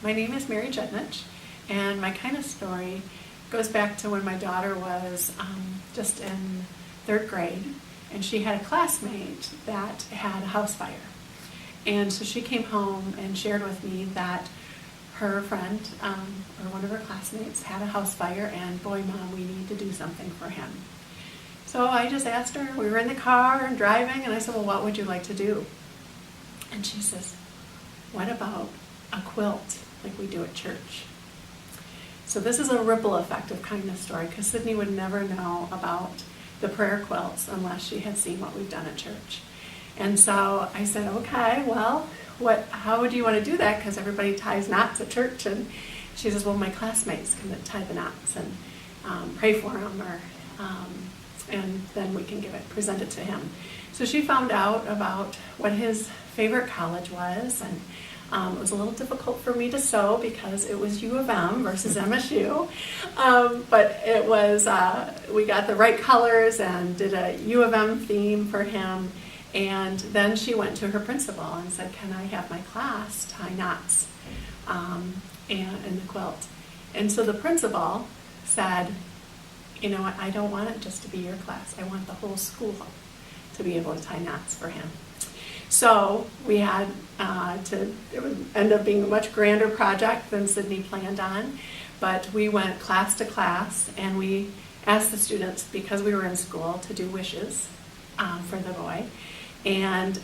My name is Mary Jetnich, and my kind of story goes back to when my daughter was just in 3rd grade, and she had a classmate that had a house fire. And so she came home and shared with me that her friend, or one of her classmates, had a house fire, and boy, Mom, we need to do something for him. So I just asked her, we were in the car and driving, and I said, well, what would you like to do? And she says, what about a quilt like we do at church? So this is a ripple effect of kindness story, because Sydney would never know about the prayer quilts unless she had seen what we've done at church. And so I said, okay, well, how would you want to do that? Because everybody ties knots at church. And she says, well, my classmates can tie the knots and pray for him, and then we can present it to him. So she found out about what his favorite college was, and it was a little difficult for me to sew because it was U of M versus MSU, but it was, we got the right colors and did a U of M theme for him. And then she went to her principal and said, can I have my class tie knots in the quilt? And so the principal said, you know what, I don't want it just to be your class. I want the whole school to be able to tie knots for him. So we had it would end up being a much grander project than Sydney planned on, but we went class to class, and we asked the students, because we were in school, to do wishes for the boy. And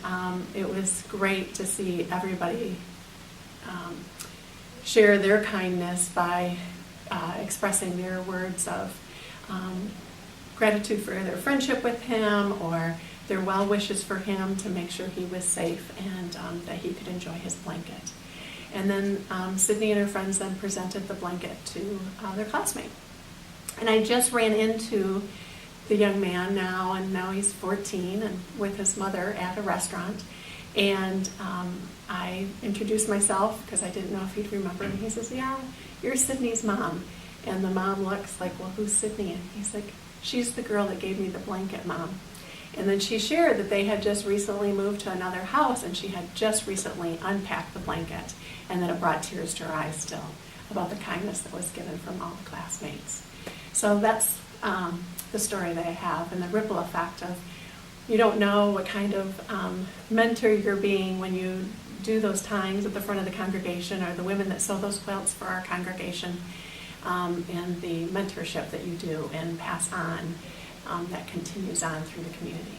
it was great to see everybody share their kindness by expressing their words of gratitude for their friendship with him, or their well wishes for him to make sure he was safe and that he could enjoy his blanket. And then Sydney and her friends then presented the blanket to their classmate. And I just ran into the young man now, and now he's 14 and with his mother at a restaurant. And I introduced myself because I didn't know if he'd remember. And he says, yeah, you're Sydney's mom. And the mom looks like, well, who's Sydney? And he's like, she's the girl that gave me the blanket, Mom. And then she shared that they had just recently moved to another house, and she had just recently unpacked the blanket, and that it brought tears to her eyes still about the kindness that was given from all the classmates. So that's the story that I have, and the ripple effect of, you don't know what kind of mentor you're being when you do those times at the front of the congregation, or the women that sew those quilts for our congregation, and the mentorship that you do and pass on that continues on through the community.